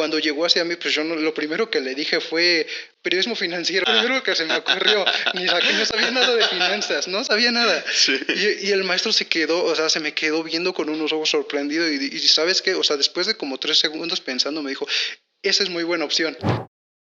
cuando llegó hacia mí, pues yo lo primero que le dije fue periodismo financiero. Lo primero que se me ocurrió, no sabía nada de finanzas, no sabía nada. Sí. Y el maestro se me quedó viendo con unos ojos sorprendidos y ¿sabes qué? O sea, después de como 3 segundos pensando me dijo, esa es muy buena opción.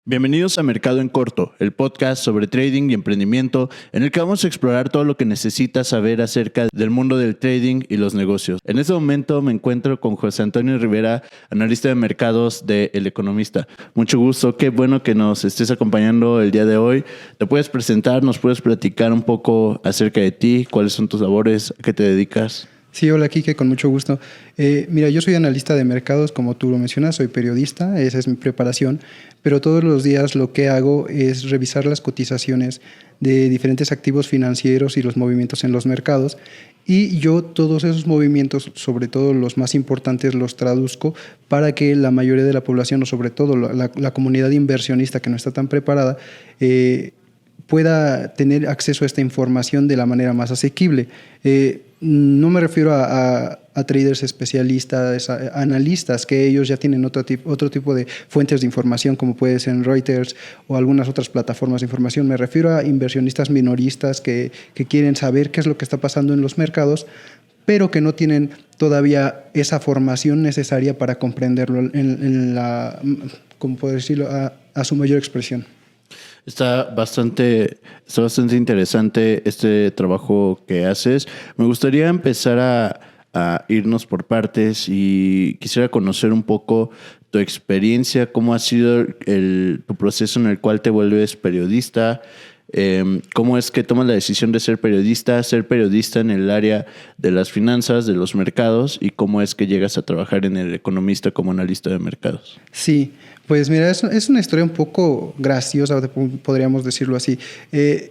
Bienvenidos a Mercado en Corto, el podcast sobre trading y emprendimiento en el que vamos a explorar todo lo que necesitas saber acerca del mundo del trading y los negocios. En este momento me encuentro con José Antonio Rivera, analista de mercados de El Economista. Mucho gusto, qué bueno que nos estés acompañando el día de hoy. ¿Te puedes presentar, nos puedes platicar un poco acerca de ti, cuáles son tus labores, a qué te dedicas? Sí, hola Kike, con mucho gusto. Mira, yo soy analista de mercados, como tú lo mencionas, soy periodista, esa es mi preparación, pero todos los días lo que hago es revisar las cotizaciones de diferentes activos financieros y los movimientos en los mercados, y yo todos esos movimientos, sobre todo los más importantes, los traduzco para que la mayoría de la población, o sobre todo la comunidad inversionista que no está tan preparada, pueda tener acceso a esta información de la manera más asequible. No me refiero a traders especialistas, a analistas, que ellos ya tienen otro tipo de fuentes de información, como puede ser en Reuters o algunas otras plataformas de información. Me refiero a inversionistas minoristas que quieren saber qué es lo que está pasando en los mercados, pero que no tienen todavía esa formación necesaria para comprenderlo ¿cómo puedo decirlo?, a su mayor expresión. Está bastante interesante este trabajo que haces. Me gustaría empezar a irnos por partes y quisiera conocer un poco tu experiencia, cómo ha sido tu proceso en el cual te vuelves periodista, cómo es que tomas la decisión de ser periodista en el área de las finanzas, de los mercados, y cómo es que llegas a trabajar en El Economista como analista de mercados. Sí, pues mira, es una historia un poco graciosa, podríamos decirlo así.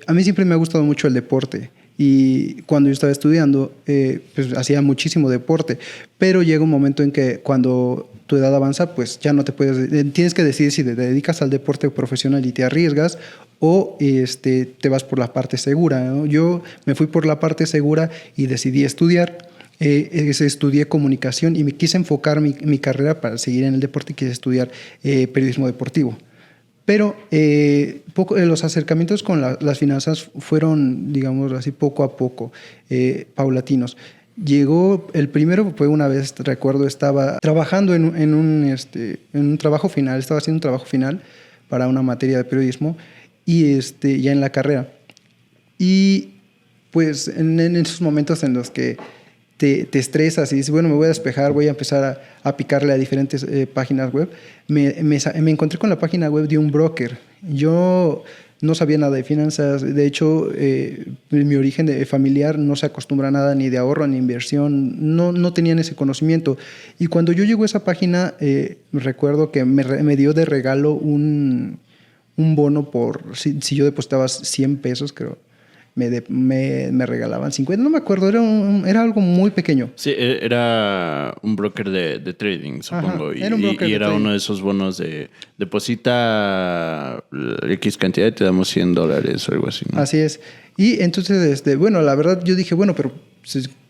A mí siempre me ha gustado mucho el deporte y cuando yo estaba estudiando, pues hacía muchísimo deporte, pero llega un momento en que cuando tu edad avanza, pues ya no tienes que decidir si te dedicas al deporte profesional y te arriesgas o te vas por la parte segura, ¿no? Yo me fui por la parte segura y decidí estudiar. Estudié comunicación y me quise enfocar mi carrera para seguir en el deporte y quise estudiar periodismo deportivo. Pero los acercamientos con las finanzas fueron, digamos así, poco a poco, paulatinos. Llegó, el primero fue una vez, recuerdo, estaba trabajando en un trabajo final, estaba haciendo un trabajo final para una materia de periodismo y ya en la carrera. Y pues en esos momentos en los que te estresas y dices, bueno, me voy a despejar, voy a empezar a picarle a diferentes páginas web. Me encontré con la página web de un broker. Yo no sabía nada de finanzas. De hecho, mi origen familiar no se acostumbra a nada ni de ahorro ni inversión. No tenían ese conocimiento. Y cuando yo llego a esa página, recuerdo que me dio de regalo un bono si yo depositaba 100 pesos, creo. Me regalaban 50, no me acuerdo, era algo muy pequeño. Sí, era un broker de trading, supongo. Ajá, era un broker y era trading. uno de esos bonos de deposita X cantidad y te damos $100 o algo así, ¿no? Así es. Y entonces, bueno, la verdad yo dije, bueno, pero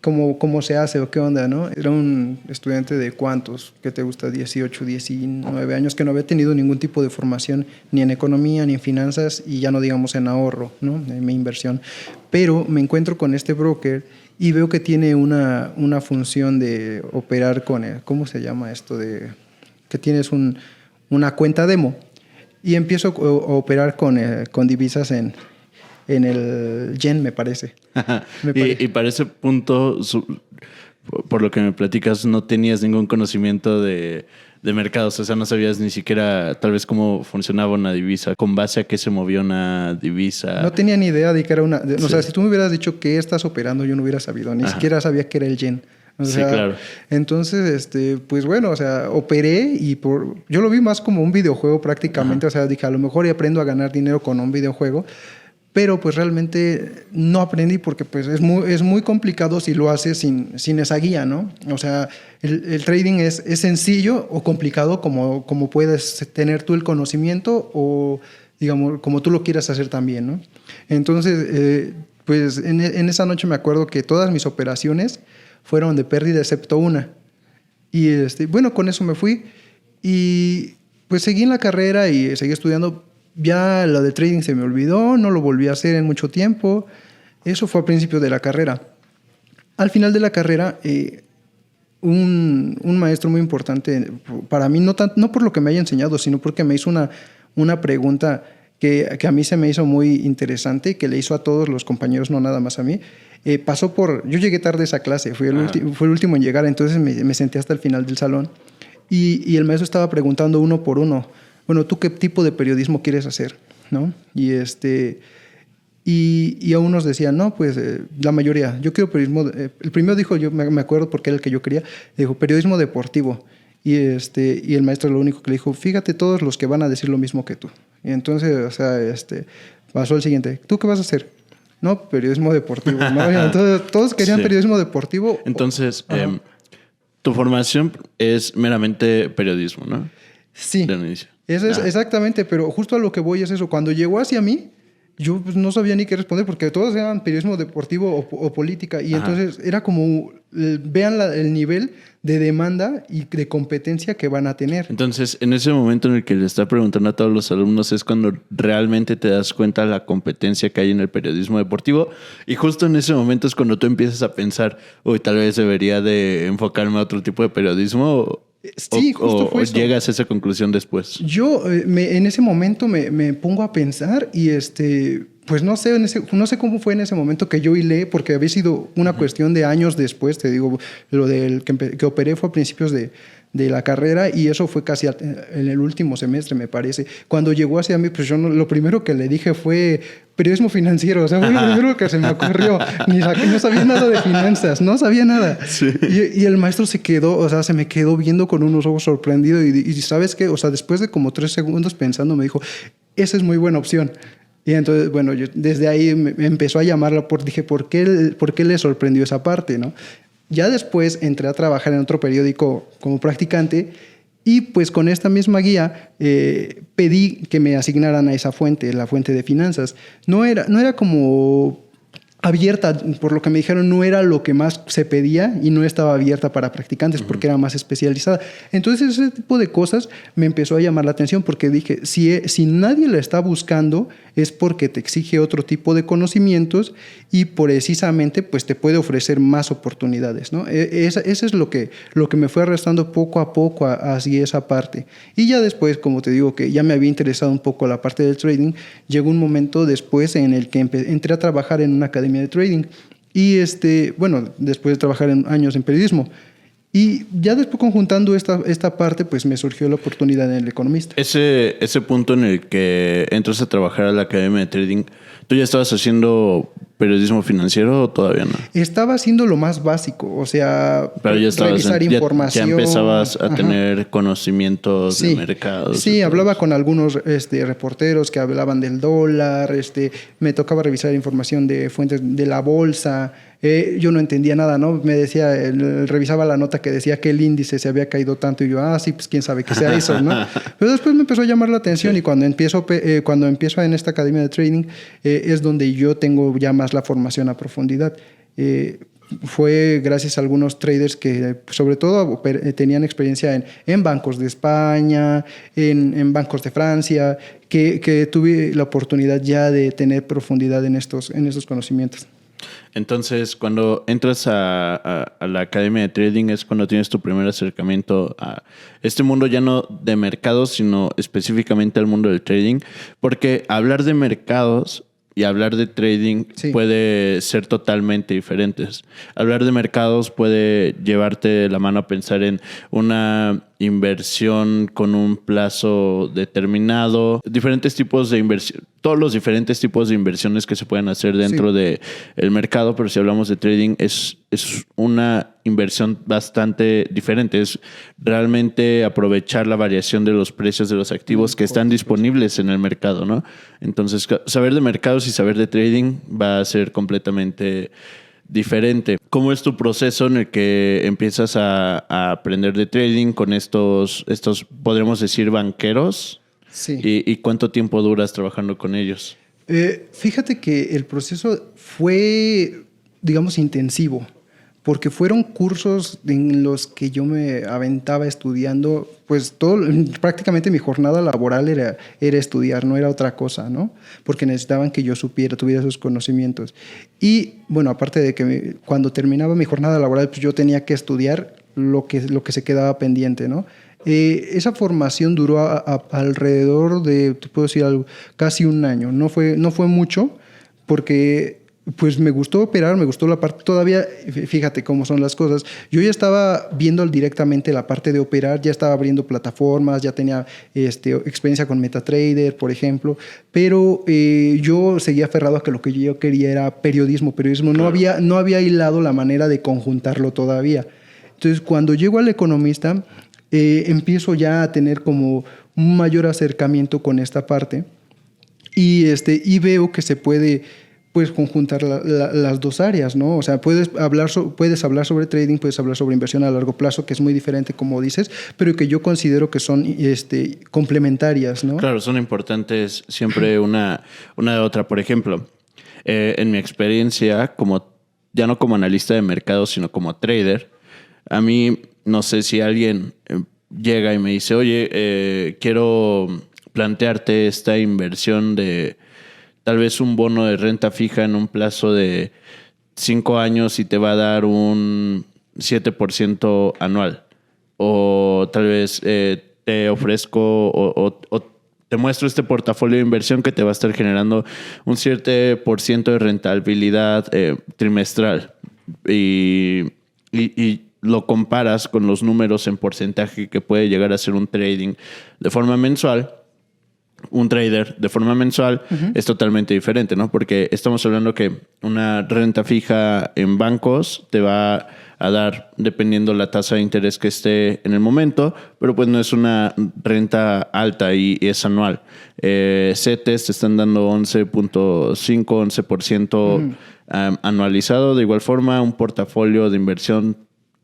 ¿cómo se hace o qué onda, no? Era un estudiante de ¿cuántos? ¿Qué te gusta? 18, 19 años, que no había tenido ningún tipo de formación ni en economía, ni en finanzas, y ya no digamos en ahorro, ¿no? En mi inversión. Pero me encuentro con este broker y veo que tiene una función de operar con ¿cómo se llama esto? Que tienes una cuenta demo. Y empiezo a operar con divisas en el yen, me parece. Y para ese punto, por lo que me platicas, no tenías ningún conocimiento de mercados, o sea, no sabías ni siquiera tal vez cómo funcionaba una divisa, con base a qué se movía una divisa. No tenía ni idea de que era Sí. O sea, si tú me hubieras dicho qué estás operando, yo no hubiera sabido, ni siquiera sabía que era el yen. O sea, sí, claro. Entonces, pues bueno, o sea, operé y yo lo vi más como un videojuego prácticamente. O sea, dije, a lo mejor y aprendo a ganar dinero con un videojuego, pero pues realmente no aprendí porque pues es muy complicado si lo haces sin esa guía, ¿no? O sea, el trading es sencillo o complicado como puedes tener tú el conocimiento o, digamos, como tú lo quieras hacer también, ¿no? Entonces, pues en esa noche me acuerdo que todas mis operaciones fueron de pérdida excepto una. Y bueno, con eso me fui y pues seguí en la carrera y seguí estudiando. Ya lo de trading se me olvidó, no lo volví a hacer en mucho tiempo. Eso fue a principios de la carrera. Al final de la carrera, un maestro muy importante para mí, no por lo que me haya enseñado, sino porque me hizo una pregunta que a mí se me hizo muy interesante, que le hizo a todos los compañeros, no nada más a mí. Yo llegué tarde a esa clase, fui el último en llegar, entonces me senté hasta el final del salón y el maestro estaba preguntando uno por uno, bueno, ¿tú qué tipo de periodismo quieres hacer? ¿No? Y a unos decían, no, pues la mayoría, yo quiero periodismo. El primero dijo, yo me acuerdo porque era el que yo quería, dijo periodismo deportivo. Y el maestro lo único que le dijo, fíjate todos los que van a decir lo mismo que tú. Y entonces, o sea, pasó el siguiente, ¿tú qué vas a hacer? No, periodismo deportivo, ¿no? Y entonces todos querían periodismo deportivo. Entonces, tu formación es meramente periodismo, ¿no? Sí, exactamente, pero justo a lo que voy es eso. Cuando llegó hacia mí, yo pues, no sabía ni qué responder porque todos eran periodismo deportivo o política. Y entonces era como, vean el nivel de demanda y de competencia que van a tener. Entonces, en ese momento en el que le está preguntando a todos los alumnos es cuando realmente te das cuenta de la competencia que hay en el periodismo deportivo. Y justo en ese momento es cuando tú empiezas a pensar, uy, tal vez debería de enfocarme a otro tipo de periodismo. Sí, justo fue eso. ¿Llegas a esa conclusión después? Yo en ese momento me pongo a pensar y pues no sé cómo fue en ese momento que yo hilé, porque había sido una cuestión de años después, te digo, lo del que operé fue a principios de la carrera y eso fue casi en el último semestre, me parece. Cuando llegó hacia mí, pues yo lo primero que le dije fue periodismo financiero, o sea, fue lo primero que se me ocurrió. No sabía nada de finanzas, no sabía nada. Sí. Y el maestro se me quedó viendo con unos ojos sorprendidos y ¿sabes qué? O sea, después de como 3 segundos pensando, me dijo, esa es muy buena opción. Y entonces, bueno, yo desde ahí me empezó a llamarla, dije, ¿por qué le sorprendió esa parte, no? Ya después entré a trabajar en otro periódico como practicante y pues con esta misma guía pedí que me asignaran a esa fuente, la fuente de finanzas. No era como abierta, por lo que me dijeron, no era lo que más se pedía y no estaba abierta para practicantes porque era más especializada. Entonces ese tipo de cosas me empezó a llamar la atención porque dije, si nadie la está buscando es porque te exige otro tipo de conocimientos y precisamente pues te puede ofrecer más oportunidades, ¿no? Eso es lo que me fue arrastrando poco a poco hacia esa parte. Y ya después, como te digo, que ya me había interesado un poco la parte del trading, llegó un momento después en el que entré a trabajar en una academia de trading y después de trabajar años en periodismo. Y ya después conjuntando esta parte, pues me surgió la oportunidad en El Economista. Ese punto en el que entras a trabajar a la Academia de Trading, ¿tú ya estabas haciendo periodismo financiero o todavía no? Estaba haciendo lo más básico, o sea, pero ya revisar información. Ya empezabas a tener conocimientos de mercados. Sí, hablaba con algunos reporteros que hablaban del dólar, me tocaba revisar información de fuentes de la bolsa. Yo no entendía nada, ¿no? Me decía, revisaba la nota que decía que el índice se había caído tanto y yo, sí, pues quién sabe qué sea eso, ¿no? Pero después me empezó a llamar la atención y cuando empiezo en esta academia de trading es donde yo tengo ya más la formación a profundidad. Fue gracias a algunos traders que sobre todo tenían experiencia en bancos de España, en bancos de Francia, que tuve la oportunidad ya de tener profundidad en estos conocimientos. Entonces, cuando entras a la Academia de Trading es cuando tienes tu primer acercamiento a este mundo ya no de mercados, sino específicamente al mundo del trading, porque hablar de mercados y hablar de trading puede ser totalmente diferentes. Hablar de mercados puede llevarte de la mano a pensar en una inversión con un plazo determinado, diferentes tipos de inversión, todos los diferentes tipos de inversiones que se pueden hacer dentro del mercado, pero si hablamos de trading es una inversión bastante diferente, es realmente aprovechar la variación de los precios de los activos que están disponibles en el mercado, ¿no? Entonces, saber de mercados y saber de trading va a ser completamente diferente. ¿Cómo es tu proceso en el que empiezas a aprender de trading con estos podríamos decir, banqueros? Sí. ¿Y cuánto tiempo duras trabajando con ellos? Fíjate que el proceso fue, digamos, intensivo, porque fueron cursos en los que yo me aventaba estudiando, pues prácticamente mi jornada laboral era estudiar, no era otra cosa, ¿no? Porque necesitaban que yo tuviera esos conocimientos. Y bueno, aparte de que cuando terminaba mi jornada laboral, pues yo tenía que estudiar lo que se quedaba pendiente, ¿no? Esa formación duró alrededor de, te puedo decir, casi un año. No fue mucho, porque pues me gustó operar, me gustó la parte, todavía, fíjate cómo son las cosas. Yo ya estaba viendo directamente la parte de operar, ya estaba abriendo plataformas, ya tenía experiencia con MetaTrader, por ejemplo, pero yo seguía aferrado a que lo que yo quería era periodismo. Claro. No había hilado la manera de conjuntarlo todavía. Entonces, cuando llego al Economista, empiezo ya a tener como un mayor acercamiento con esta parte y veo que se puede pues conjuntar las dos áreas, ¿no? O sea, puedes hablar sobre trading, puedes hablar sobre inversión a largo plazo, que es muy diferente, como dices, pero que yo considero que son complementarias, ¿no? Claro, son importantes siempre una de otra. Por ejemplo, en mi experiencia, ya no como analista de mercado, sino como trader, a mí, no sé si alguien llega y me dice, oye, quiero plantearte esta inversión de tal vez un bono de renta fija en un plazo de 5 años y te va a dar un 7% anual. O tal vez te ofrezco o te muestro este portafolio de inversión que te va a estar generando un 7% de rentabilidad trimestral. Y lo comparas con los números en porcentaje que puede llegar a ser un trading de forma mensual. Un trader de forma mensual es totalmente diferente, ¿no? Porque estamos hablando que una renta fija en bancos te va a dar, dependiendo la tasa de interés que esté en el momento, pero pues no es una renta alta y es anual. CETES te están dando 11.5, 11% anualizado. De igual forma, un portafolio de inversión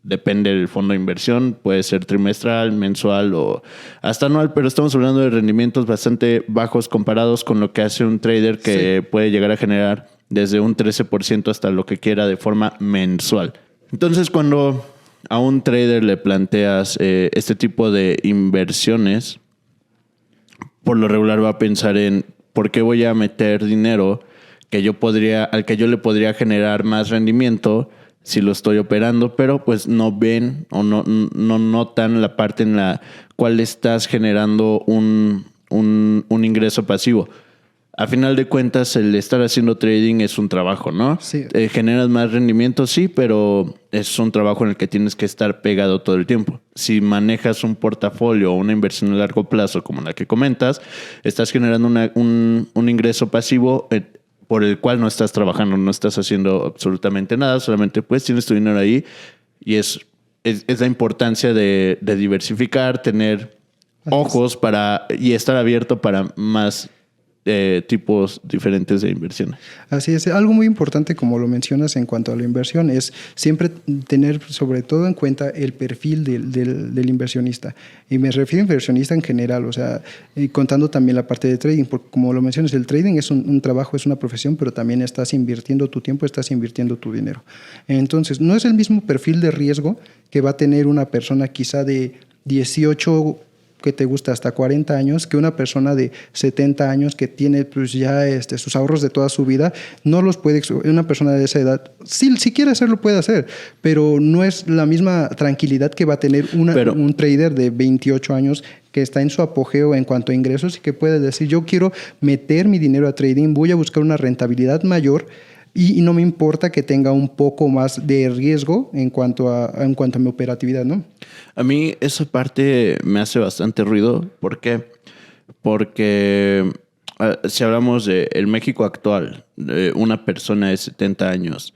depende del fondo de inversión, puede ser trimestral, mensual o hasta anual, pero estamos hablando de rendimientos bastante bajos comparados con lo que hace un trader que puede llegar a generar desde un 13% hasta lo que quiera de forma mensual. Entonces, cuando a un trader le planteas este tipo de inversiones, por lo regular va a pensar en ¿por qué voy a meter dinero al que yo le podría generar más rendimiento si lo estoy operando? Pero pues no ven o no notan la parte en la cual estás generando un ingreso pasivo. A final de cuentas, el estar haciendo trading es un trabajo, ¿no? Sí. Generas más rendimiento, sí, pero es un trabajo en el que tienes que estar pegado todo el tiempo. Si manejas un portafolio o una inversión a largo plazo como la que comentas, estás generando un ingreso pasivo por el cual no estás trabajando, no estás haciendo absolutamente nada, solamente pues tienes tu dinero ahí y es la importancia de diversificar, tener ojos y estar abierto para más tipos diferentes de inversiones. Así es. Algo muy importante, como lo mencionas en cuanto a la inversión, es siempre tener sobre todo en cuenta el perfil del inversionista. Y me refiero a inversionista en general, o sea, contando también la parte de trading, porque como lo mencionas, el trading es un trabajo, es una profesión, pero también estás invirtiendo tu tiempo, estás invirtiendo tu dinero. Entonces, no es el mismo perfil de riesgo que va a tener una persona quizá de 18 que te gusta hasta 40 años, que una persona de 70 años que tiene pues ya sus ahorros de toda su vida, no los puede, una persona de esa edad, si quiere hacerlo puede hacer, pero no es la misma tranquilidad que va a tener un trader de 28 años que está en su apogeo en cuanto a ingresos y que puede decir, yo quiero meter mi dinero a trading, voy a buscar una rentabilidad mayor y no me importa que tenga un poco más de riesgo en cuanto a mi operatividad, ¿no? A mí esa parte me hace bastante ruido. ¿Por qué? Porque si hablamos del México actual, una persona de 70 años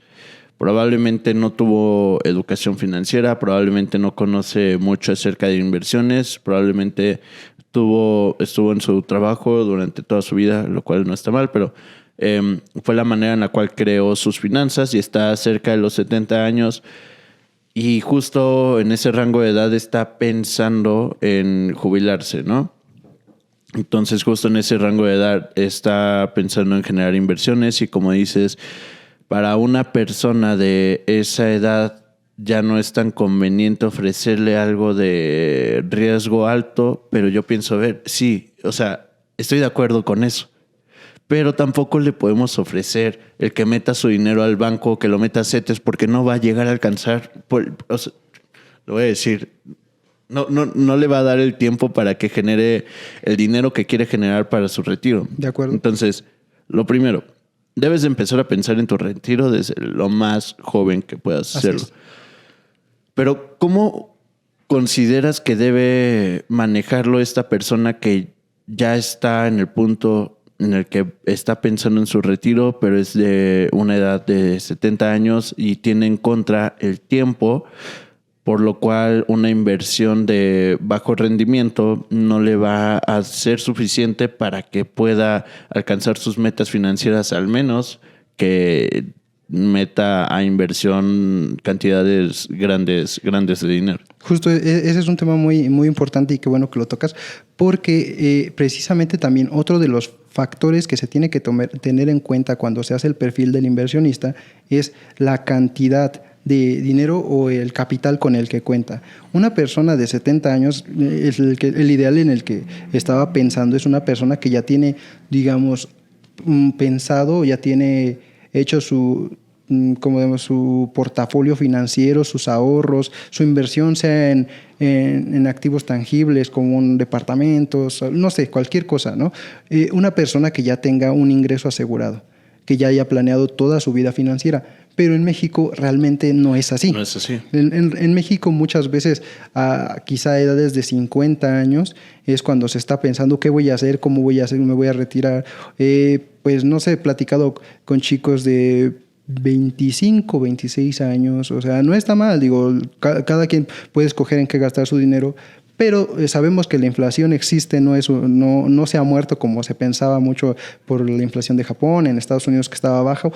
probablemente no tuvo educación financiera, probablemente no conoce mucho acerca de inversiones, probablemente estuvo en su trabajo durante toda su vida, lo cual no está mal, pero fue la manera en la cual creó sus finanzas y está cerca de los 70 años y justo en ese rango de edad está pensando en jubilarse, ¿no? Entonces justo en ese rango de edad está pensando en generar inversiones y como dices, para una persona de esa edad ya no es tan conveniente ofrecerle algo de riesgo alto, pero yo pienso, a ver, sí, o sea, estoy de acuerdo con eso, pero tampoco le podemos ofrecer el que meta su dinero al banco, que lo meta a CETES, porque no va a llegar a alcanzar, o sea, lo voy a decir, no le va a dar el tiempo para que genere el dinero que quiere generar para su retiro. De acuerdo. Entonces, lo primero, debes de empezar a pensar en tu retiro desde lo más joven que puedas hacerlo. Pero, ¿cómo consideras que debe manejarlo esta persona que ya está en el punto en el que está pensando en su retiro, pero es de una edad de 70 años y tiene en contra el tiempo, por lo cual una inversión de bajo rendimiento no le va a ser suficiente para que pueda alcanzar sus metas financieras, al menos que meta a inversión cantidades grandes de dinero? Justo ese es un tema muy, muy importante y qué bueno que lo tocas, porque precisamente también otro de los factores que se tiene que tener en cuenta cuando se hace el perfil del inversionista es la cantidad de dinero o el capital con el que cuenta. Una persona de 70 años, el ideal en el que estaba pensando es una persona que ya tiene, digamos, pensado, ya tiene hecho su portafolio financiero, sus ahorros, su inversión sea en activos tangibles como departamentos, no sé, cualquier cosa, ¿no? Una persona que ya tenga un ingreso asegurado, que ya haya planeado toda su vida financiera. Pero en México realmente no es así. No es así. En México muchas veces, quizá a edades de 50 años, es cuando se está pensando qué voy a hacer, cómo voy a hacer, me voy a retirar. Pues no sé, he platicado con chicos de 25, 26 años, o sea, no está mal, digo, cada quien puede escoger en qué gastar su dinero, pero sabemos que la inflación existe, no se ha muerto como se pensaba mucho por la inflación de Japón, en Estados Unidos que estaba bajo.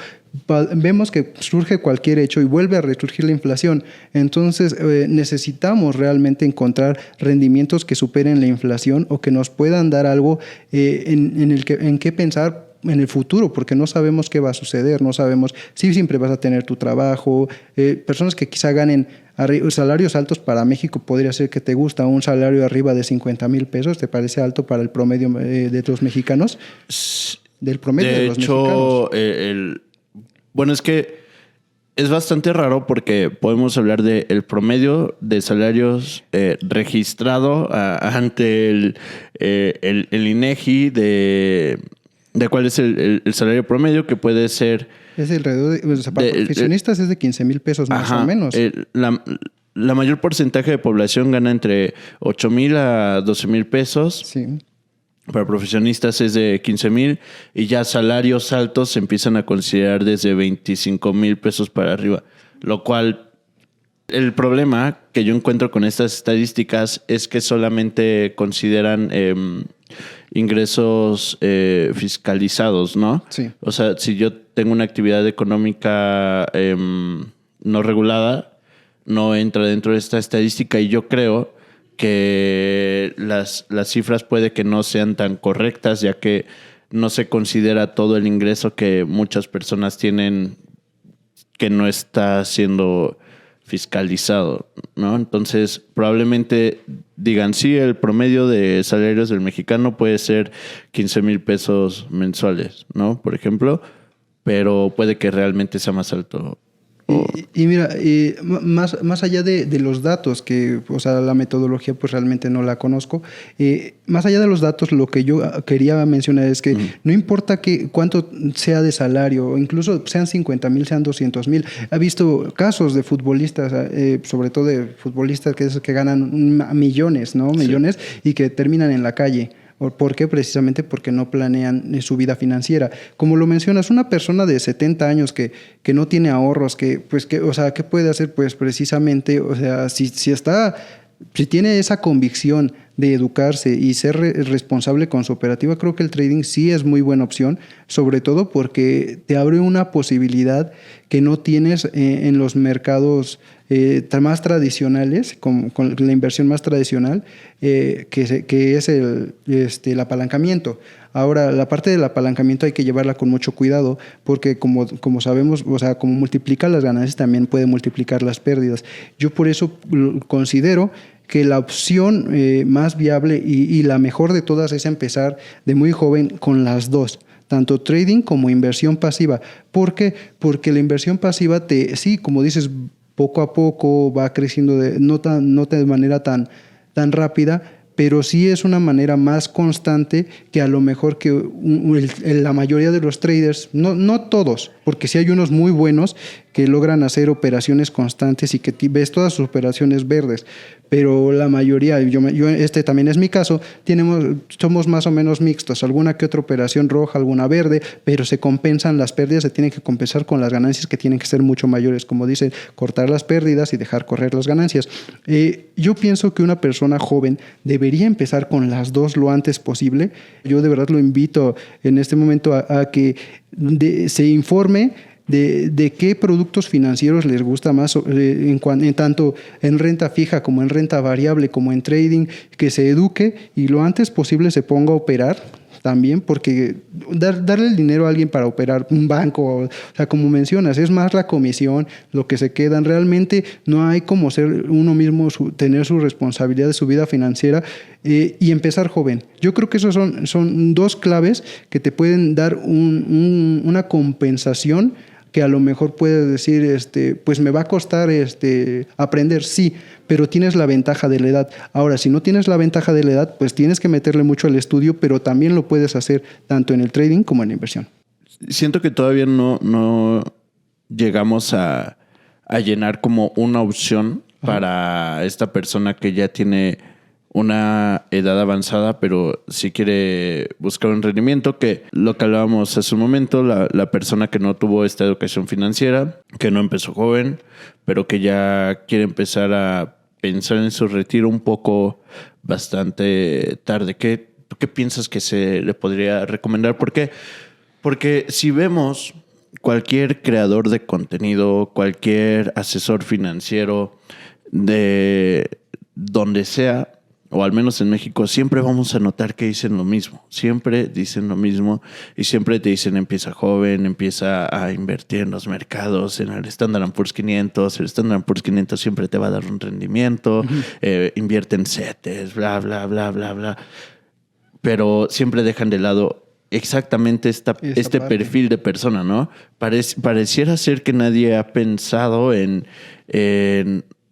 Vemos que surge cualquier hecho y vuelve a resurgir la inflación. Entonces necesitamos realmente encontrar rendimientos que superen la inflación o que nos puedan dar algo en qué pensar en el futuro, porque no sabemos qué va a suceder, no sabemos si siempre vas a tener tu trabajo. Personas que quizá ganen salarios altos para México, podría ser que te gusta un salario arriba de 50,000 pesos, ¿te parece alto para el promedio de los mexicanos? Del promedio de los mexicanos. Bueno, es que es bastante raro porque podemos hablar del promedio de salarios registrado ante el INEGI de cuál es el salario promedio, que puede ser... Es alrededor de, o sea, para profesionistas es de 15,000 pesos más o menos. La mayor porcentaje de población gana entre 8,000 a 12,000 pesos. Sí. Para profesionistas es de 15,000 y ya salarios altos se empiezan a considerar desde 25,000 pesos para arriba. Lo cual, el problema que yo encuentro con estas estadísticas es que solamente consideran ingresos fiscalizados, ¿no? Sí. O sea, si yo tengo una actividad económica no regulada, no entra dentro de esta estadística, y yo creo que las cifras puede que no sean tan correctas, ya que no se considera todo el ingreso que muchas personas tienen que no está siendo fiscalizado, ¿no? Entonces, probablemente digan, sí, el promedio de salarios del mexicano puede ser 15,000 pesos mensuales, ¿no? Por ejemplo, pero puede que realmente sea más alto. Y mira, más allá de los datos, que, o sea, la metodología pues realmente no la conozco, más allá de los datos, lo que yo quería mencionar es que no importa cuánto sea de salario, incluso sean 50,000, sean 200,000. He visto casos de futbolistas, sobre todo de futbolistas que ganan millones, ¿no? Millones, y que terminan en la calle. ¿Por qué? Precisamente porque no planean su vida financiera. Como lo mencionas, una persona de 70 años que no tiene ahorros, o sea, ¿qué puede hacer? Pues precisamente, o sea, si tiene esa convicción de educarse y ser responsable con su operativa, creo que el trading sí es muy buena opción, sobre todo porque te abre una posibilidad que no tienes en los mercados más tradicionales, con la inversión más tradicional, que es el apalancamiento. Ahora, la parte del apalancamiento hay que llevarla con mucho cuidado porque como sabemos, o sea, como multiplica las ganancias, también puede multiplicar las pérdidas. Yo por eso considero que la opción más viable y la mejor de todas es empezar de muy joven con las dos, tanto trading como inversión pasiva. ¿Por qué? Porque la inversión pasiva sí, como dices, poco a poco va creciendo, no de manera tan rápida, pero sí es una manera más constante que a lo mejor que la mayoría de los traders, no todos, porque sí hay unos muy buenos que logran hacer operaciones constantes y que ves todas sus operaciones verdes, pero la mayoría, este también es mi caso, somos más o menos mixtos, alguna que otra operación roja, alguna verde, pero se compensan las pérdidas, se tienen que compensar con las ganancias que tienen que ser mucho mayores, como dicen, cortar las pérdidas y dejar correr las ganancias. Yo pienso que una persona joven debería empezar con las dos lo antes posible. Yo de verdad lo invito en este momento a que se informe de qué productos financieros les gusta más, en tanto en renta fija como en renta variable como en trading, que se eduque y lo antes posible se ponga a operar también, porque darle el dinero a alguien para operar un banco, o sea, como mencionas, es más la comisión, lo que se quedan. Realmente no hay como ser uno mismo, tener su responsabilidad de su vida financiera y empezar joven. Yo creo que esos son dos claves que te pueden dar una compensación que a lo mejor puedes decir, pues me va a costar aprender, sí, pero tienes la ventaja de la edad. Ahora, si no tienes la ventaja de la edad, pues tienes que meterle mucho al estudio, pero también lo puedes hacer tanto en el trading como en la inversión. Siento que todavía no llegamos a llenar como una opción para esta persona que ya tiene una edad avanzada, pero si quiere buscar un rendimiento, que lo que hablábamos hace un momento, la persona que no tuvo esta educación financiera, que no empezó joven, pero que ya quiere empezar a pensar en su retiro un poco bastante tarde. ¿Tú qué piensas que se le podría recomendar? ¿Por qué? Porque si vemos cualquier creador de contenido, cualquier asesor financiero, de donde sea, o al menos en México, siempre vamos a notar que dicen lo mismo. Siempre dicen lo mismo y siempre te dicen empieza joven, empieza a invertir en los mercados, en el Standard & Poor's 500. El Standard & Poor's 500 siempre te va a dar un rendimiento. Invierte en CETES, bla, bla, bla, bla, bla. Pero siempre dejan de lado exactamente este perfil de persona, ¿no? Pareciera ser que nadie ha pensado en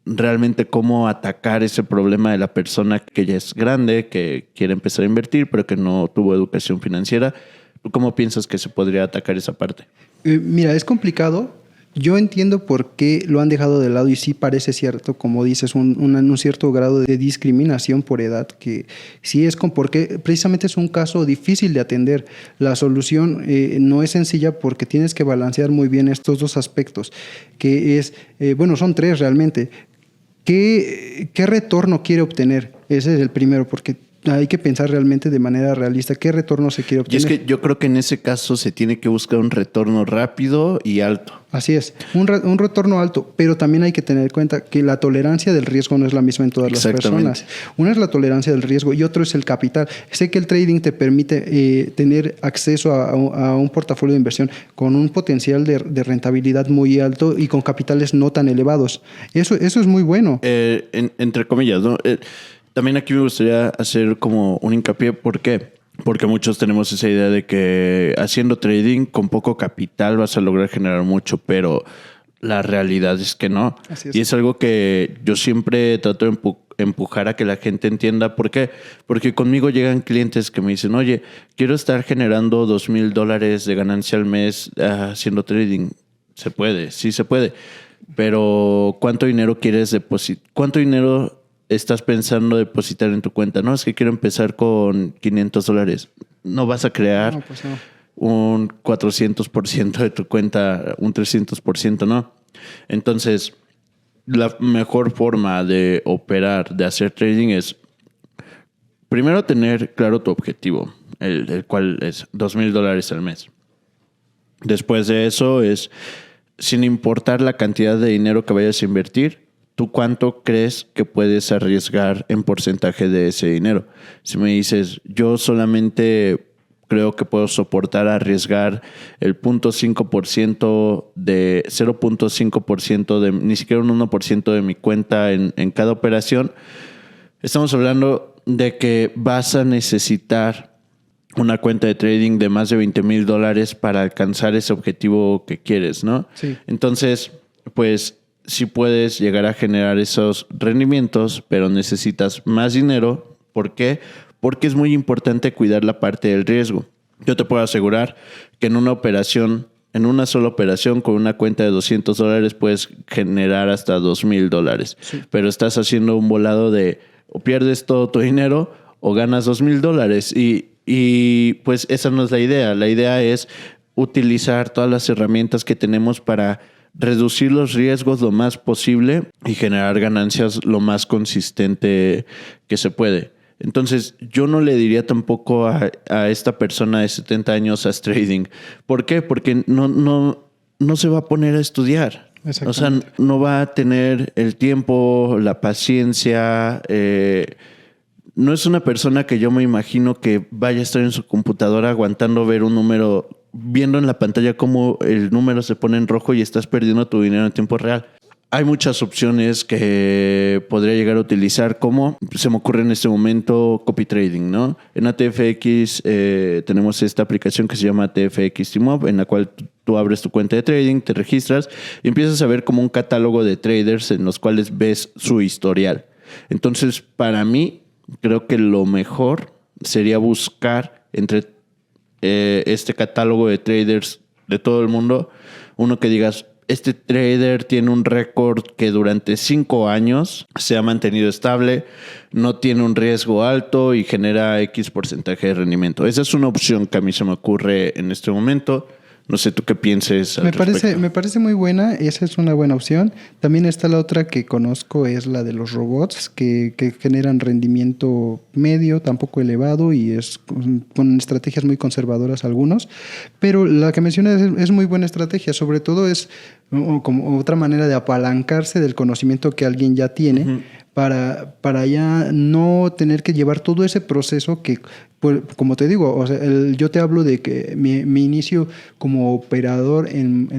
realmente cómo atacar ese problema de la persona que ya es grande, que quiere empezar a invertir, pero que no tuvo educación financiera. ¿Tú cómo piensas que se podría atacar esa parte? Mira, es complicado. Yo entiendo por qué lo han dejado de lado y sí parece cierto, como dices, un cierto grado de discriminación por edad, que sí es porque precisamente es un caso difícil de atender. La solución no es sencilla porque tienes que balancear muy bien estos dos aspectos, que es, son tres realmente. ¿Qué retorno quiere obtener? Ese es el primero, porque hay que pensar realmente de manera realista qué retorno se quiere obtener. Y es que yo creo que en ese caso se tiene que buscar un retorno rápido y alto. Así es, un retorno alto, pero también hay que tener en cuenta que la tolerancia del riesgo no es la misma en todas las personas. Una es la tolerancia del riesgo y otro es el capital. Sé que el trading te permite tener acceso a un portafolio de inversión con un potencial de rentabilidad muy alto y con capitales no tan elevados. Eso es muy bueno. Entre comillas, ¿no? También aquí me gustaría hacer como un hincapié. ¿Por qué? Porque muchos tenemos esa idea de que haciendo trading con poco capital vas a lograr generar mucho, pero la realidad es que no. Así es. Y es algo que yo siempre trato de empujar a que la gente entienda. ¿Por qué? Porque conmigo llegan clientes que me dicen, oye, quiero estar generando $2,000 de ganancia al mes haciendo trading. Se puede, sí se puede. Pero ¿cuánto dinero quieres depositar? ¿Cuánto dinero estás pensando depositar en tu cuenta? No, es que quiero empezar con $500. No vas a crear un 400% de tu cuenta, un 300%, ¿no? Entonces, la mejor forma de operar, de hacer trading es primero tener claro tu objetivo, el cual es $2,000 al mes. Después de eso es, sin importar la cantidad de dinero que vayas a invertir, ¿tú cuánto crees que puedes arriesgar en porcentaje de ese dinero? Si me dices, yo solamente creo que puedo soportar arriesgar el 0.5% de 0.5% de ni siquiera un 1% de mi cuenta en cada operación, estamos hablando de que vas a necesitar una cuenta de trading de más de $20,000 para alcanzar ese objetivo que quieres, ¿no? Sí. Entonces, pues sí puedes llegar a generar esos rendimientos, pero necesitas más dinero. ¿Por qué? Porque es muy importante cuidar la parte del riesgo. Yo te puedo asegurar que en una sola operación con una cuenta de $200 puedes generar hasta $2,000. Sí. Pero estás haciendo un volado de o pierdes todo tu dinero o ganas $2,000. Y pues esa no es la idea. La idea es utilizar todas las herramientas que tenemos para reducir los riesgos lo más posible y generar ganancias lo más consistente que se puede. Entonces, yo no le diría tampoco a esta persona de 70 años haz trading. ¿Por qué? Porque no se va a poner a estudiar. O sea, no va a tener el tiempo, la paciencia. No es una persona que yo me imagino que vaya a estar en su computadora aguantando ver un número, viendo en la pantalla cómo el número se pone en rojo y estás perdiendo tu dinero en tiempo real. Hay muchas opciones que podría llegar a utilizar, como se me ocurre en este momento copy trading, ¿no? En ATFX tenemos esta aplicación que se llama ATFX Team Up, en la cual tú abres tu cuenta de trading, te registras y empiezas a ver como un catálogo de traders en los cuales ves su historial. Entonces, para mí, creo que lo mejor sería buscar entre este catálogo de traders de todo el mundo, uno que digas, este trader tiene un récord que durante 5 años se ha mantenido estable, no tiene un riesgo alto y genera X porcentaje de rendimiento. Esa es una opción que a mí se me ocurre en este momento. No sé tú qué pienses al respecto. Me parece muy buena, esa es una buena opción. También está la otra que conozco, es la de los robots que generan rendimiento medio, tampoco elevado y es con estrategias muy conservadoras algunos. Pero la que mencionas es muy buena estrategia, sobre todo es como otra manera de apalancarse del conocimiento que alguien ya tiene. Uh-huh. Para ya no tener que llevar todo ese proceso que, pues, como te digo, o sea, yo te hablo de que mi inicio como operador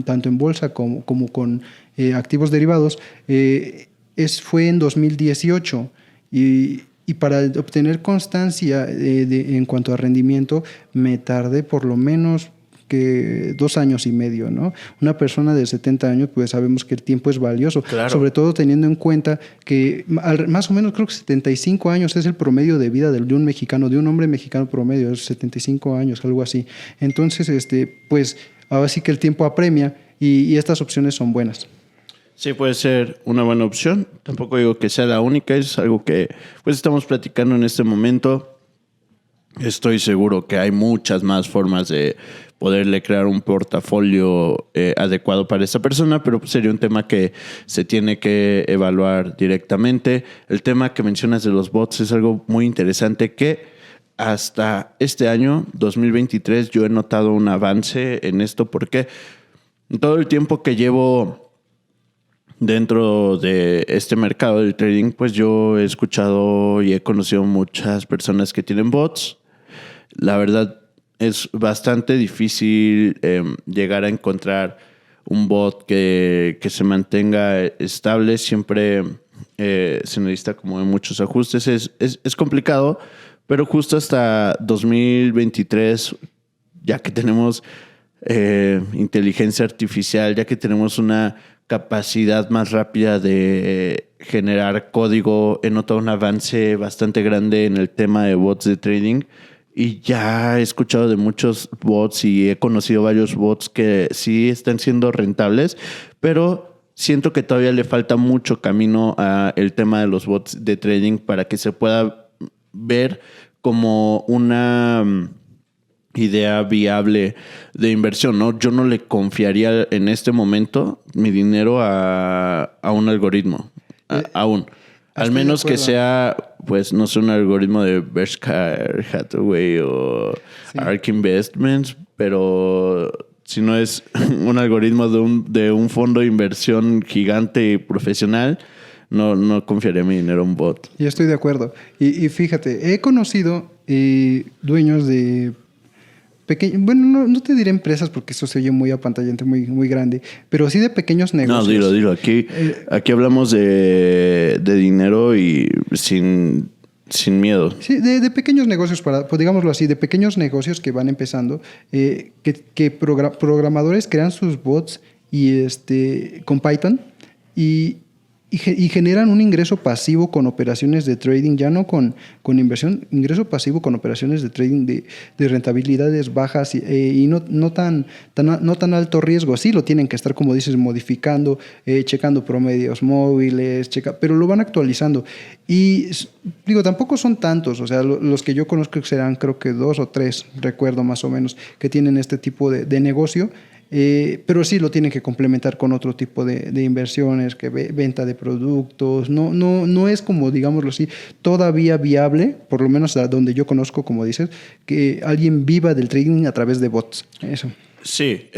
tanto en bolsa como con activos derivados fue en 2018 y para obtener constancia en cuanto a rendimiento me tardé por lo menos que 2 años y medio, ¿no? Una persona de 70 años, pues sabemos que el tiempo es valioso, claro. Sobre todo teniendo en cuenta que más o menos creo que 75 años es el promedio de vida de un mexicano, de un hombre mexicano promedio, es 75 años, algo así. Entonces, pues ahora sí que el tiempo apremia y estas opciones son buenas. Sí, puede ser una buena opción. Tampoco digo que sea la única, es algo que pues estamos platicando en este momento. Estoy seguro que hay muchas más formas de poderle crear un portafolio adecuado para esa persona, pero sería un tema que se tiene que evaluar directamente. El tema que mencionas de los bots es algo muy interesante que hasta este año, 2023, yo he notado un avance en esto porque todo el tiempo que llevo dentro de este mercado del trading, pues yo he escuchado y he conocido muchas personas que tienen bots. La verdad es bastante difícil llegar a encontrar un bot que se mantenga estable. Siempre se necesita como de muchos ajustes. Es complicado, pero justo hasta 2023, ya que tenemos inteligencia artificial, ya que tenemos una capacidad más rápida de generar código, he notado un avance bastante grande en el tema de bots de trading. Y ya he escuchado de muchos bots y he conocido varios bots que sí están siendo rentables, pero siento que todavía le falta mucho camino al tema de los bots de trading para que se pueda ver como una idea viable de inversión, ¿no? Yo no le confiaría en este momento mi dinero a un algoritmo, aún. Al menos que sea, pues, no sé, un algoritmo de Berkshire Hathaway o ARK Investments, pero si no es un algoritmo de un fondo de inversión gigante y profesional, no confiaría mi dinero a un bot. Yo estoy de acuerdo. Y fíjate, he conocido dueños de pequeños, bueno, no te diré empresas porque eso se oye muy apantallante, muy, muy grande, pero sí de pequeños negocios. No, dilo. Aquí hablamos de dinero y sin miedo. Sí, de pequeños negocios, pues digámoslo así, de pequeños negocios que van empezando, que programadores crean sus bots y con Python y generan un ingreso pasivo con operaciones de trading, ya no con inversión, ingreso pasivo con operaciones de trading de rentabilidades bajas y no tan alto riesgo. Sí lo tienen que estar, como dices, modificando, checando promedios móviles, pero lo van actualizando. Y digo, tampoco son tantos, o sea, los que yo conozco serán creo que 2 o 3, recuerdo más o menos, que tienen este tipo de negocio. Pero sí lo tienen que complementar con otro tipo de inversiones, que venta de productos. No es como, digámoslo así, todavía viable, por lo menos a donde yo conozco, como dices, que alguien viva del trading a través de bots. Eso. Sí,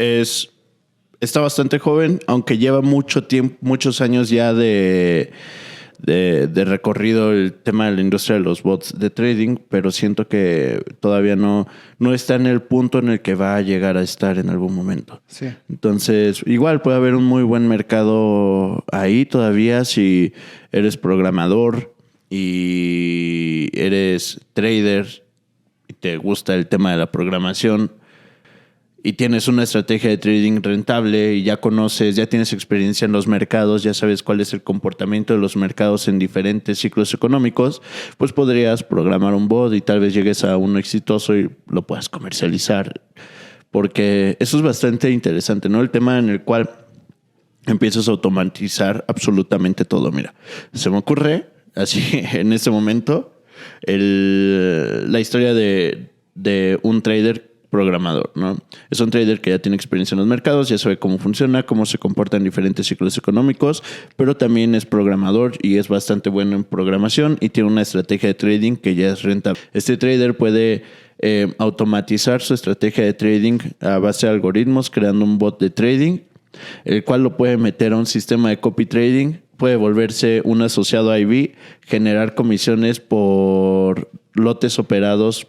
está bastante joven, aunque lleva mucho tiempo, muchos años ya de recorrido el tema de la industria de los bots de trading, pero siento que todavía no está en el punto en el que va a llegar a estar en algún momento. Sí. Entonces, igual puede haber un muy buen mercado ahí todavía si eres programador y eres trader y te gusta el tema de la programación y tienes una estrategia de trading rentable y ya tienes experiencia en los mercados, ya sabes cuál es el comportamiento de los mercados en diferentes ciclos económicos, pues podrías programar un bot y tal vez llegues a uno exitoso y lo puedas comercializar. Porque eso es bastante interesante, ¿no? El tema en el cual empiezas a automatizar absolutamente todo. Mira, se me ocurre así en este momento la historia de un trader programador, ¿no? Es un trader que ya tiene experiencia en los mercados, ya sabe cómo funciona, cómo se comporta en diferentes ciclos económicos, pero también es programador y es bastante bueno en programación y tiene una estrategia de trading que ya es rentable. Este trader puede automatizar su estrategia de trading a base de algoritmos, creando un bot de trading, el cual lo puede meter a un sistema de copy trading, puede volverse un asociado a IB, generar comisiones por lotes operados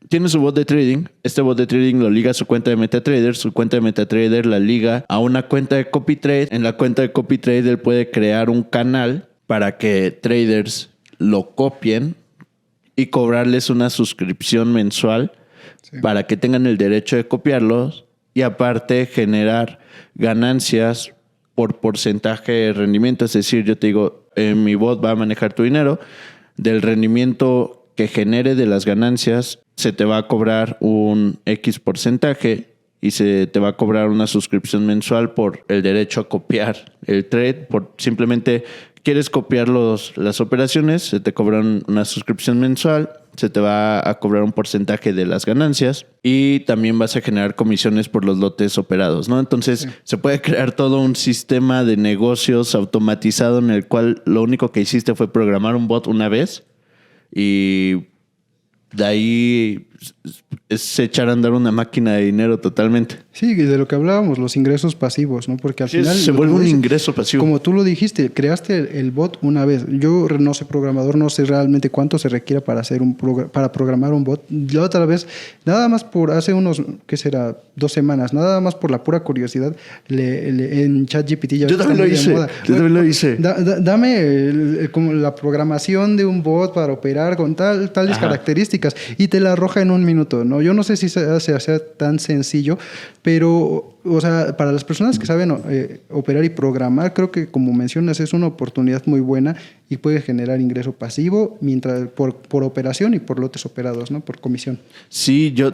tiene su bot de trading. Este bot de trading lo liga a su cuenta de MetaTrader. Su cuenta de MetaTrader la liga a una cuenta de CopyTrade. En la cuenta de CopyTrade él puede crear un canal para que traders lo copien y cobrarles una suscripción mensual para que tengan el derecho de copiarlos y aparte generar ganancias por porcentaje de rendimiento. Es decir, yo te digo, mi bot va a manejar tu dinero. Del rendimiento que genere de las ganancias, se te va a cobrar un X porcentaje y se te va a cobrar una suscripción mensual por el derecho a copiar el trade. Por simplemente quieres copiar las operaciones, se te cobra una suscripción mensual, se te va a cobrar un porcentaje de las ganancias y también vas a generar comisiones por los lotes operados, ¿no? Entonces se puede crear todo un sistema de negocios automatizado en el cual lo único que hiciste fue programar un bot una vez y de ahí es echar a andar una máquina de dinero totalmente. Sí, de lo que hablábamos, los ingresos pasivos, ¿no? Porque al final se vuelve un ingreso pasivo. Como tú lo dijiste, creaste el bot una vez. Yo no soy programador, no sé realmente cuánto se requiere para para programar un bot. La otra vez, nada más hace unos, ¿qué será? 2 semanas, nada más por la pura curiosidad, en ChatGPT ya Yo también lo hice. Dame como la programación de un bot para operar con tales características y te la arroja en un minuto, ¿no? Yo no sé si sea tan sencillo, pero, o sea, para las personas que saben operar y programar, creo que, como mencionas, es una oportunidad muy buena y puede generar ingreso pasivo por operación y por lotes operados, ¿no? Por comisión. Sí, yo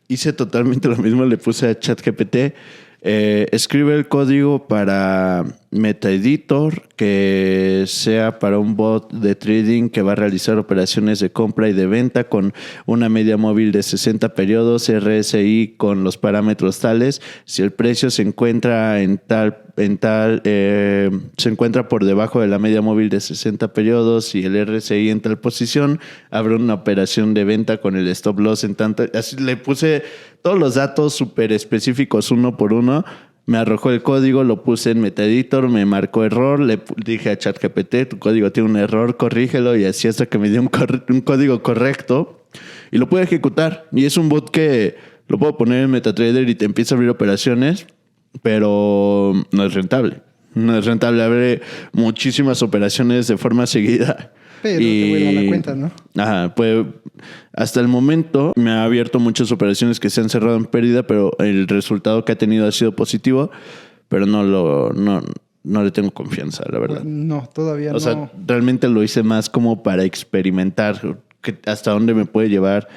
hice totalmente lo mismo, le puse a ChatGPT. Escribe el código para MetaEditor que sea para un bot de trading que va a realizar operaciones de compra y de venta con una media móvil de 60 periodos, RSI con los parámetros tales. Si el precio se encuentra se encuentra por debajo de la media móvil de 60 periodos y el RSI en tal posición, abre una operación de venta con el stop loss en tanto. Así le puse todos los datos súper específicos uno por uno. Me arrojó el código, lo puse en MetaEditor, me marcó error, le dije a ChatGPT, tu código tiene un error, corrígelo, y así hasta que me dio un código correcto y lo pude ejecutar. Y es un bot que lo puedo poner en MetaTrader y te empieza a abrir operaciones, pero no es rentable. No es rentable, abre muchísimas operaciones de forma seguida. Pero te vuelve a la cuenta, ¿no? Ajá, pues hasta el momento me ha abierto muchas operaciones que se han cerrado en pérdida, pero el resultado que ha tenido ha sido positivo, pero no le tengo confianza, la verdad. No, todavía no. O sea, realmente lo hice más como para experimentar hasta dónde me puede llevar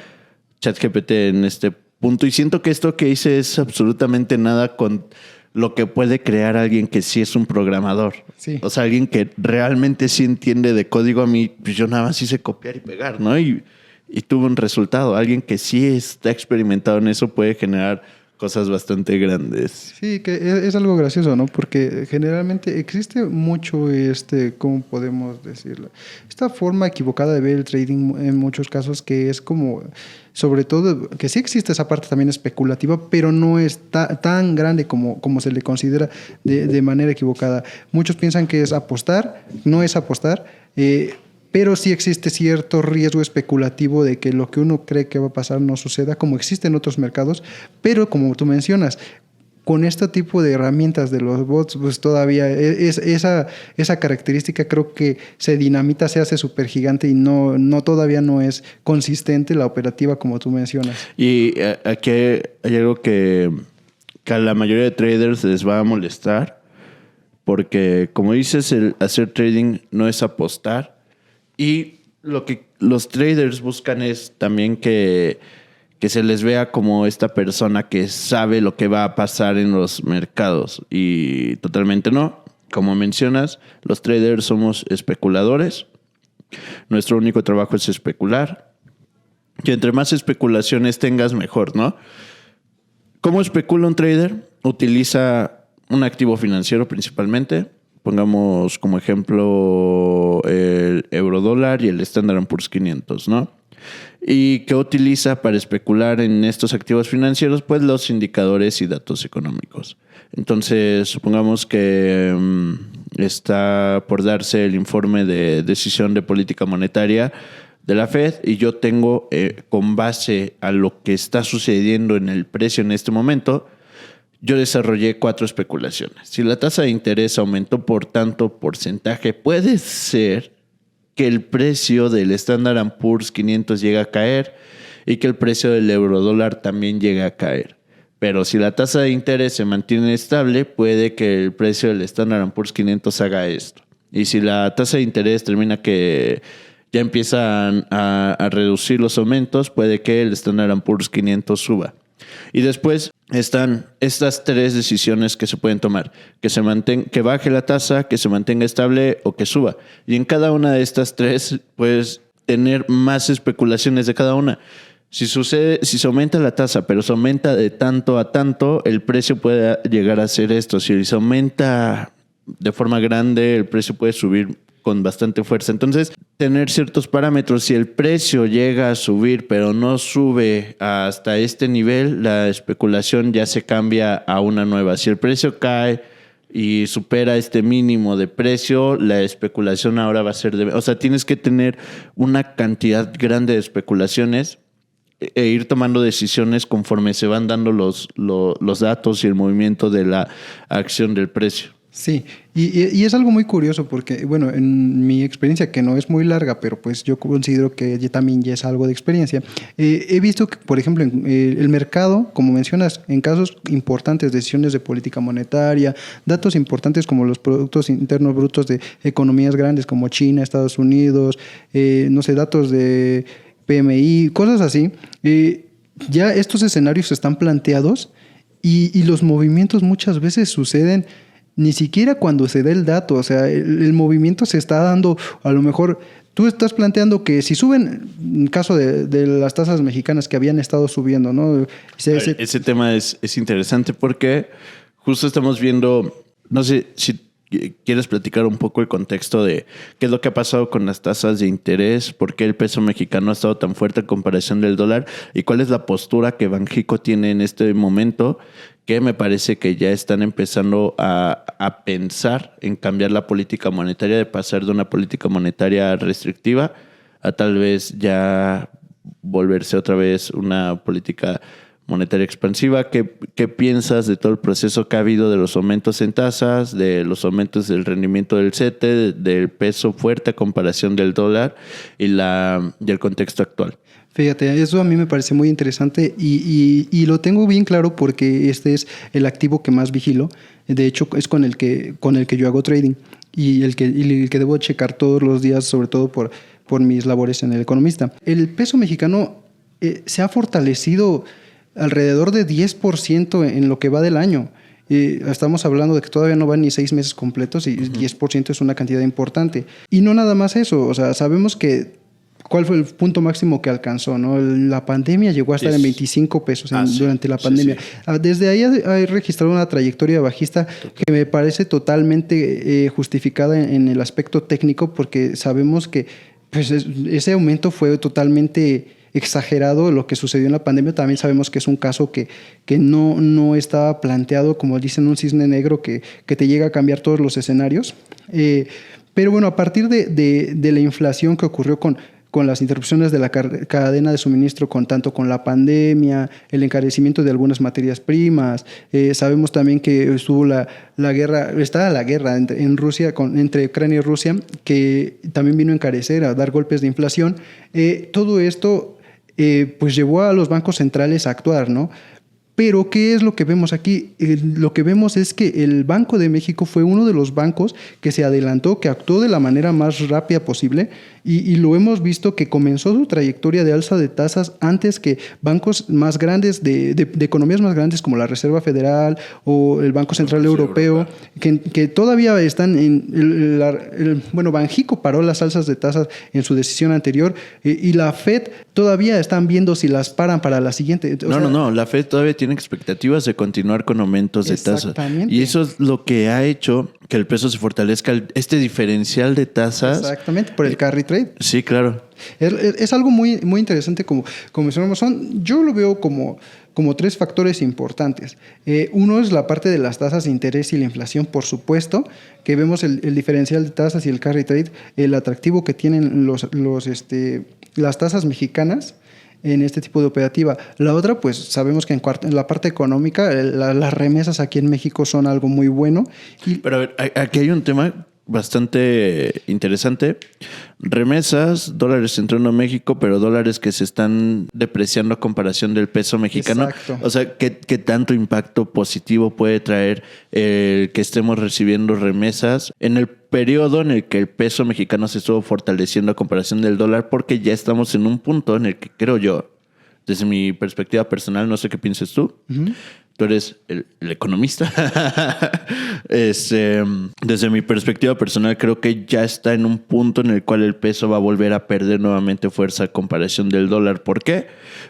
ChatGPT en este punto. Y siento que esto que hice es absolutamente nada con lo que puede crear alguien que sí es un programador. Sí. O sea, alguien que realmente sí entiende de código. A mí, pues yo nada más hice copiar y pegar, ¿no? Y tuve un resultado. Alguien que sí está experimentado en eso puede generar cosas bastante grandes. Sí, que es algo gracioso, ¿no? Porque generalmente existe mucho ¿cómo podemos decirlo? Esta forma equivocada de ver el trading en muchos casos, que es como, sobre todo, que sí existe esa parte también especulativa, pero no es tan grande como se le considera de manera equivocada. Muchos piensan que es apostar, no es apostar, pero sí existe cierto riesgo especulativo de que lo que uno cree que va a pasar no suceda, como existe en otros mercados. Pero como tú mencionas, con este tipo de herramientas de los bots, pues todavía esa característica creo que se dinamita, se hace súper gigante y todavía no es consistente la operativa como tú mencionas. Y aquí hay algo que a la mayoría de traders les va a molestar, porque como dices, el hacer trading no es apostar. Y lo que los traders buscan es también que se les vea como esta persona que sabe lo que va a pasar en los mercados. Y totalmente no. Como mencionas, los traders somos especuladores. Nuestro único trabajo es especular. Y entre más especulaciones tengas, mejor, ¿no? ¿Cómo especula un trader? Utiliza un activo financiero principalmente. Pongamos como ejemplo el eurodólar y el Standard & Poor's 500, ¿no? ¿Y qué utiliza para especular en estos activos financieros? Pues los indicadores y datos económicos. Entonces, supongamos que está por darse el informe de decisión de política monetaria de la Fed y yo tengo, con base a lo que está sucediendo en el precio en este momento, yo desarrollé 4 especulaciones. Si la tasa de interés aumentó por tanto porcentaje, puede ser que el precio del Standard & Poor's 500 llegue a caer y que el precio del eurodólar también llegue a caer. Pero si la tasa de interés se mantiene estable, puede que el precio del Standard & Poor's 500 haga esto. Y si la tasa de interés termina que ya empiezan a reducir los aumentos, puede que el Standard & Poor's 500 suba. Y después están estas 3 decisiones que se pueden tomar: que baje la tasa, que se mantenga estable o que suba. Y en cada una de estas 3 puedes tener más especulaciones de cada una. Si se aumenta la tasa, pero se aumenta de tanto a tanto, el precio puede llegar a ser esto. Si se aumenta de forma grande, el precio puede subir con bastante fuerza. Entonces, tener ciertos parámetros. Si el precio llega a subir, pero no sube hasta este nivel, la especulación ya se cambia a una nueva. Si el precio cae y supera este mínimo de precio, la especulación ahora va a ser o sea, tienes que tener una cantidad grande de especulaciones e ir tomando decisiones conforme se van dando los datos y el movimiento de la acción del precio. Sí, y es algo muy curioso porque, bueno, en mi experiencia, que no es muy larga, pero pues yo considero que también ya es algo de experiencia, he visto que, por ejemplo, el mercado, como mencionas, en casos importantes, decisiones de política monetaria, datos importantes como los productos internos brutos de economías grandes como China, Estados Unidos, no sé, datos de PMI, cosas así, ya estos escenarios están planteados y los movimientos muchas veces suceden ni siquiera cuando se da el dato. O sea, el movimiento se está dando, a lo mejor tú estás planteando que si suben, en caso de las tasas mexicanas que habían estado subiendo, ¿no? Ese tema es interesante porque justo estamos viendo, no sé si ¿quieres platicar un poco el contexto de qué es lo que ha pasado con las tasas de interés? ¿Por qué el peso mexicano ha estado tan fuerte en comparación del dólar? ¿Y cuál es la postura que Banxico tiene en este momento? Que me parece que ya están empezando a pensar en cambiar la política monetaria, de pasar de una política monetaria restrictiva a tal vez ya volverse otra vez una política monetaria expansiva. ¿Qué piensas de todo el proceso que ha habido de los aumentos en tasas, de los aumentos del rendimiento del CETE, del peso fuerte a comparación del dólar y el contexto actual? Fíjate, eso a mí me parece muy interesante y lo tengo bien claro porque este es el activo que más vigilo. De hecho, es con el que yo hago trading y el que debo checar todos los días, sobre todo por mis labores en El Economista. El peso mexicano se ha fortalecido alrededor de 10% en lo que va del año. Estamos hablando de que todavía no van ni 6 meses completos y 10% es una cantidad importante. Y no nada más eso, o sea, sabemos que ¿cuál fue el punto máximo que alcanzó? ¿No? La pandemia llegó a estar en 25 pesos durante la pandemia. Sí. Desde ahí ha registrado una trayectoria bajista que me parece totalmente justificada en el aspecto técnico, porque sabemos que pues, ese aumento fue totalmente exagerado. Lo que sucedió en la pandemia también sabemos que es un caso que no estaba planteado, como dicen, un cisne negro que te llega a cambiar todos los escenarios. Pero bueno, a partir de la inflación que ocurrió con las interrupciones de la cadena de suministro, tanto con la pandemia, el encarecimiento de algunas materias primas. Sabemos también que estuvo la guerra en Rusia, entre Ucrania y Rusia, que también vino a encarecer, a dar golpes de inflación. Todo esto pues llevó a los bancos centrales a actuar, ¿no? Pero, ¿qué es lo que vemos aquí? Lo que vemos es que el Banco de México fue uno de los bancos que se adelantó, que actuó de la manera más rápida posible y lo hemos visto que comenzó su trayectoria de alza de tasas antes que bancos más grandes, de economías más grandes como la Reserva Federal o el Banco Central Europeo, que todavía están bueno, Banxico paró las alzas de tasas en su decisión anterior y la Fed todavía están viendo si las paran para la siguiente. No, la Fed todavía tiene expectativas de continuar con aumentos de tasas. Exactamente. Y eso es lo que ha hecho que el peso se fortalezca, este diferencial de tasas. Exactamente, por el carry trade. Sí, claro. Es algo muy, muy interesante como mencionamos. Yo lo veo como 3 factores importantes. Uno es la parte de las tasas de interés y la inflación, por supuesto, que vemos el diferencial de tasas y el carry trade, el atractivo que tienen las tasas mexicanas en este tipo de operativa. La otra, pues sabemos que en la parte económica, las remesas aquí en México son algo muy bueno. Pero a ver, aquí hay un tema bastante interesante. Remesas, dólares entrando a México, pero dólares que se están depreciando a comparación del peso mexicano. Exacto. O sea, ¿qué tanto impacto positivo puede traer el que estemos recibiendo remesas en el periodo en el que el peso mexicano se estuvo fortaleciendo a comparación del dólar? Porque ya estamos en un punto en el que, creo yo, desde mi perspectiva personal, no sé qué pienses tú, tú eres el economista. Desde mi perspectiva personal, creo que ya está en un punto en el cual el peso va a volver a perder nuevamente fuerza a comparación del dólar. ¿Por qué?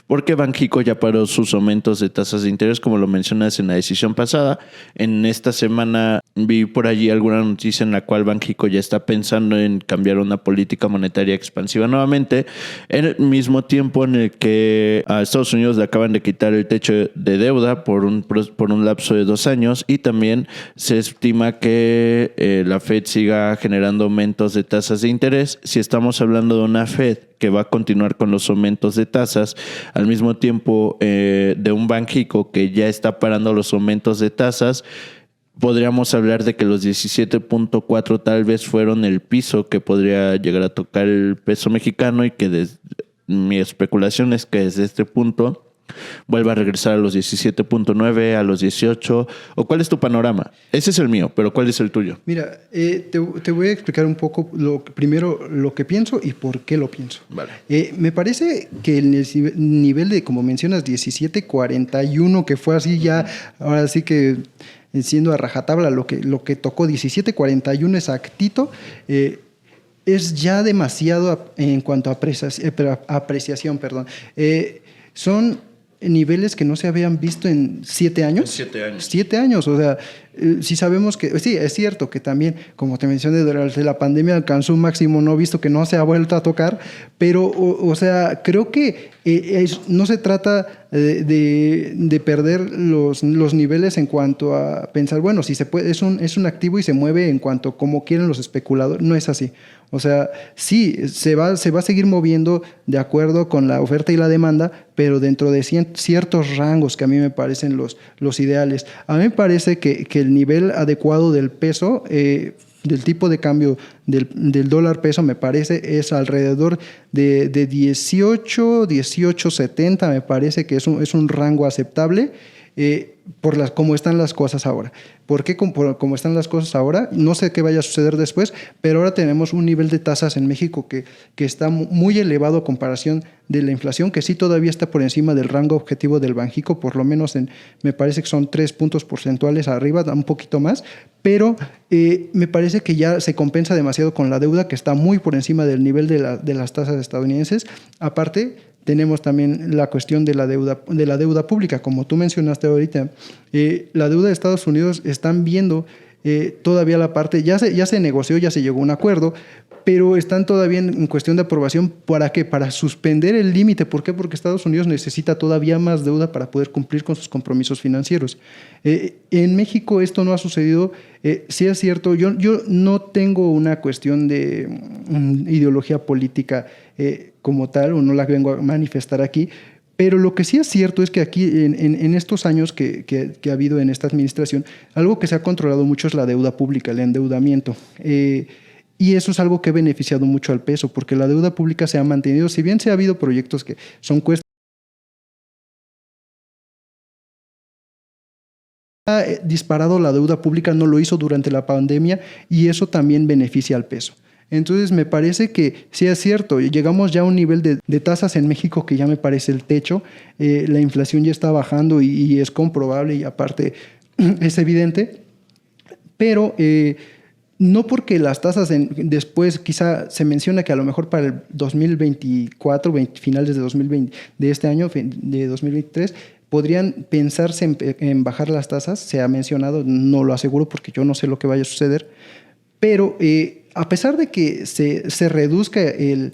Porque Banxico ya paró sus aumentos de tasas de interés, como lo mencionas en la decisión pasada. En esta semana vi por allí alguna noticia en la cual Banxico ya está pensando en cambiar una política monetaria expansiva nuevamente, en el mismo tiempo en el que a Estados Unidos le acaban de quitar el techo de deuda por un lapso de 2 años, y también se estima que la Fed siga generando aumentos de tasas de interés. Si estamos hablando de una Fed que va a continuar con los aumentos de tasas, al mismo tiempo de un Banxico que ya está parando los aumentos de tasas, podríamos hablar de que los 17.4 tal vez fueron el piso que podría llegar a tocar el peso mexicano, y que mi especulación es que desde este punto vuelva a regresar a los 17.9, a los 18. ¿O cuál es tu panorama? Ese es el mío, pero ¿cuál es el tuyo? Mira, te voy a explicar un poco primero lo que pienso y por qué lo pienso. Vale. Me parece que el nivel de, como mencionas, 17.41, que fue así ya, ahora sí que siendo a rajatabla lo que tocó, 17.41 exactito, es ya demasiado en cuanto a apreciación. Son niveles que no se habían visto en 7 años. 7 años. 7 años, o sea, sí sabemos que, sí, es cierto que también, como te mencioné, durante la pandemia alcanzó un máximo no visto que no se ha vuelto a tocar, pero, o sea, creo que no se trata de perder los niveles en cuanto a pensar, bueno, si se puede, es un activo y se mueve en cuanto como quieren los especuladores, no es así. O sea, sí, se va a seguir moviendo de acuerdo con la oferta y la demanda, pero dentro de ciertos rangos que a mí me parecen los ideales. A mí me parece que el nivel adecuado del peso, del tipo de cambio del dólar peso, me parece, es alrededor de 18.70, me parece que es un rango aceptable. Por cómo están las cosas ahora. ¿Por qué como están las cosas ahora? No sé qué vaya a suceder después, pero ahora tenemos un nivel de tasas en México que está muy elevado a comparación de la inflación, que sí todavía está por encima del rango objetivo del Banjico, por lo menos me parece que son 3 puntos porcentuales arriba, un poquito más, pero me parece que ya se compensa demasiado con la deuda, que está muy por encima del nivel de las tasas estadounidenses. Aparte, tenemos también la cuestión de la deuda pública, como tú mencionaste ahorita. La deuda de Estados Unidos están viendo todavía la parte, ya se negoció, ya se llegó a un acuerdo, pero están todavía en cuestión de aprobación. ¿Para qué? Para suspender el límite. ¿Por qué? Porque Estados Unidos necesita todavía más deuda para poder cumplir con sus compromisos financieros. En México esto no ha sucedido. Sí es cierto, yo no tengo una cuestión de ideología política como tal, o no la vengo a manifestar aquí, pero lo que sí es cierto es que aquí, en estos años que ha habido en esta administración, algo que se ha controlado mucho es la deuda pública, el endeudamiento. Y eso es algo que ha beneficiado mucho al peso, porque la deuda pública se ha mantenido, si bien se ha habido proyectos que son ha disparado la deuda pública, no lo hizo durante la pandemia, y eso también beneficia al peso. Entonces me parece que sí es cierto, llegamos ya a un nivel de tasas en México que ya me parece el techo. La inflación ya está bajando y es comprobable, y aparte es evidente, pero no porque las tasas después, quizá se menciona que a lo mejor para el 2024, finales de 2020, de este año, de 2023, podrían pensarse en bajar las tasas. Se ha mencionado, no lo aseguro porque yo no sé lo que vaya a suceder, pero a pesar de que se reduzca el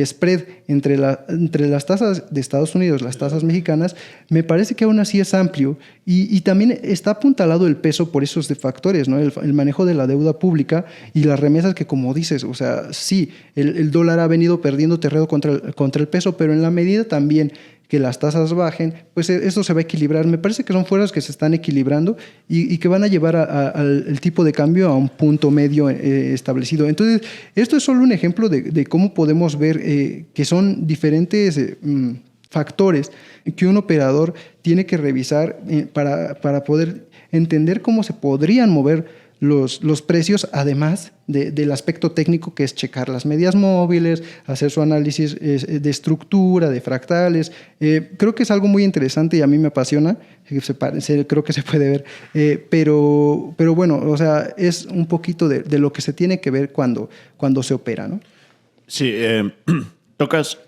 spread entre las tasas de Estados Unidos, las tasas mexicanas, me parece que aún así es amplio, y también está apuntalado el peso por esos factores, ¿no? El manejo de la deuda pública y las remesas que, como dices, o sea, sí, el dólar ha venido perdiendo terreno contra el peso, pero en la medida también que las tasas bajen, pues esto se va a equilibrar. Me parece que son fuerzas que se están equilibrando y que van a llevar al tipo de cambio a un punto medio establecido. Entonces, esto es solo un ejemplo de cómo podemos ver que son diferentes factores que un operador tiene que revisar para poder entender cómo se podrían mover los precios, además del aspecto técnico, que es checar las medias móviles, hacer su análisis de estructura, de fractales. Creo que es algo muy interesante y a mí me apasiona, creo que se puede ver, pero bueno, o sea, es un poquito de lo que se tiene que ver cuando se opera, ¿no? Sí, tocas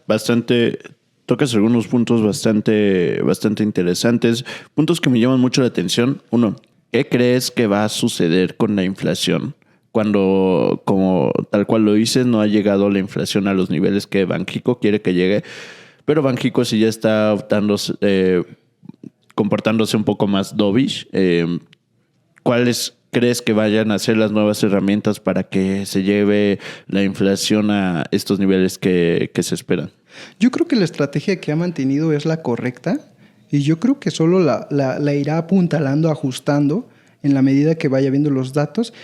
algunos puntos bastante interesantes, puntos que me llaman mucho la atención. Uno, ¿qué crees que va a suceder con la inflación cuando, como tal cual lo dices, no ha llegado la inflación a los niveles que Banxico quiere que llegue? Pero Banxico sí ya está comportándose un poco más dovish. ¿Cuáles crees que vayan a ser las nuevas herramientas para que se lleve la inflación a estos niveles que se esperan? Yo creo que la estrategia que ha mantenido es la correcta. Y yo creo que solo la irá apuntalando, ajustando en la medida que vaya viendo los datos.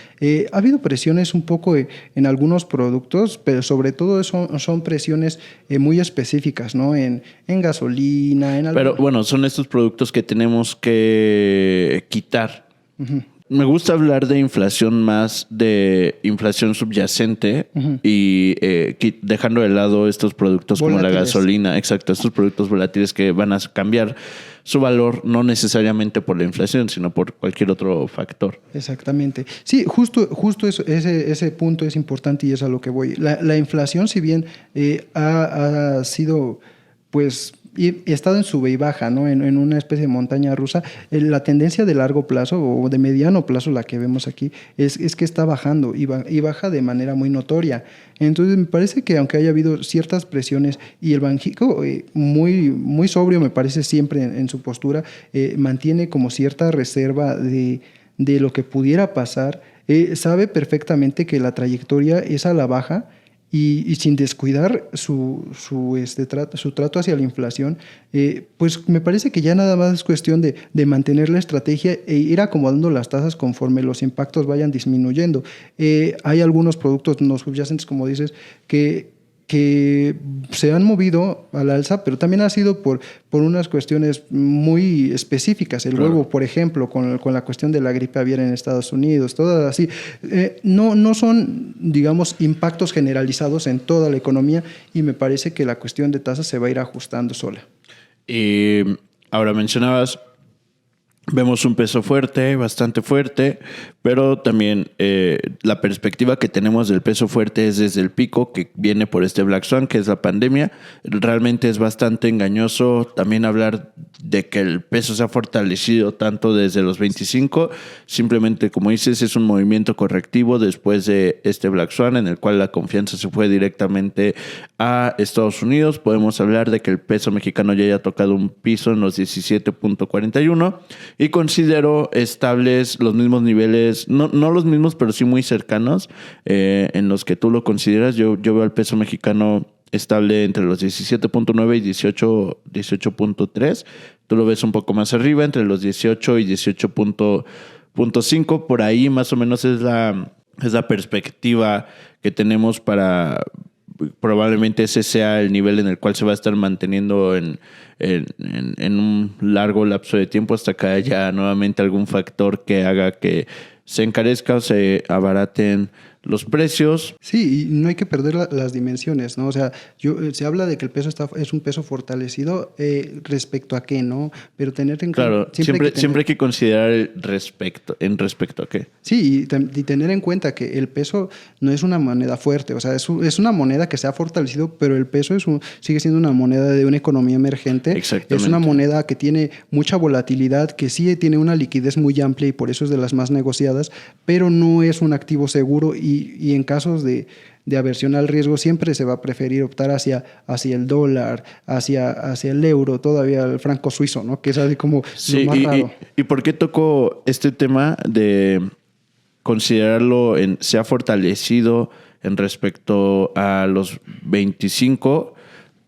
Ha habido presiones un poco en algunos productos, pero sobre todo son presiones muy específicas, ¿no? En gasolina, Pero bueno, son estos productos que tenemos que quitar. Uh-huh. Me gusta hablar de inflación, más de inflación subyacente, uh-huh, y dejando de lado estos productos volátiles, como la gasolina, exacto, estos productos volátiles que van a cambiar su valor no necesariamente por la inflación, sino por cualquier otro factor. Exactamente. Sí, justo eso, ese punto es importante y es a lo que voy. La inflación, si bien ha sido, pues, y he estado en sube y baja, ¿no? En una especie de montaña rusa. La tendencia de largo plazo o de mediano plazo, la que vemos aquí, es que está bajando y baja de manera muy notoria. Entonces me parece que aunque haya habido ciertas presiones y el Banxico muy, muy sobrio me parece siempre en su postura, mantiene como cierta reserva de lo que pudiera pasar, sabe perfectamente que la trayectoria es a la baja y sin descuidar su trato hacia la inflación, pues me parece que ya nada más es cuestión de mantener la estrategia e ir acomodando las tasas conforme los impactos vayan disminuyendo. Hay algunos productos no subyacentes, como dices, que se han movido al alza, pero también ha sido por unas cuestiones muy específicas. El huevo, por ejemplo, con la cuestión de la gripe aviar en Estados Unidos, todas así. No son, digamos, impactos generalizados en toda la economía y me parece que la cuestión de tasas se va a ir ajustando sola. Ahora mencionabas, vemos un peso fuerte, bastante fuerte, pero también la perspectiva que tenemos del peso fuerte es desde el pico que viene por este Black Swan, que es la pandemia. Realmente es bastante engañoso también hablar de que el peso se ha fortalecido tanto desde los 25. Simplemente, como dices, es un movimiento correctivo después de este Black Swan en el cual la confianza se fue directamente a Estados Unidos. Podemos hablar de que el peso mexicano ya haya tocado un piso en los 17.41 y considero estables los mismos niveles, no los mismos, pero sí muy cercanos en los que tú lo consideras. Yo veo al peso mexicano estable entre los 17.9 y 18.3. Tú lo ves un poco más arriba, entre los 18 y 18.5. Por ahí más o menos es la perspectiva que tenemos para... Probablemente ese sea el nivel en el cual se va a estar manteniendo en un largo lapso de tiempo hasta que haya nuevamente algún factor que haga que se encarezca o se abaraten los precios. Sí, y no hay que perder las dimensiones, ¿no? O sea, se habla de que el peso es un peso fortalecido respecto a qué, ¿no? Pero tener en claro, cuenta... siempre hay que considerar el respecto a qué. Sí, y tener en cuenta que el peso no es una moneda fuerte, o sea, es una moneda que se ha fortalecido, pero el peso sigue siendo una moneda de una economía emergente. Exactamente. Es una moneda que tiene mucha volatilidad, que sí tiene una liquidez muy amplia y por eso es de las más negociadas, pero no es un activo seguro y en casos de aversión al riesgo siempre se va a preferir optar hacia el dólar, hacia el euro, todavía el franco suizo, ¿no? Que es así como sí, lo más raro. ¿Y por qué tocó este tema de considerarlo se ha fortalecido en respecto a los 25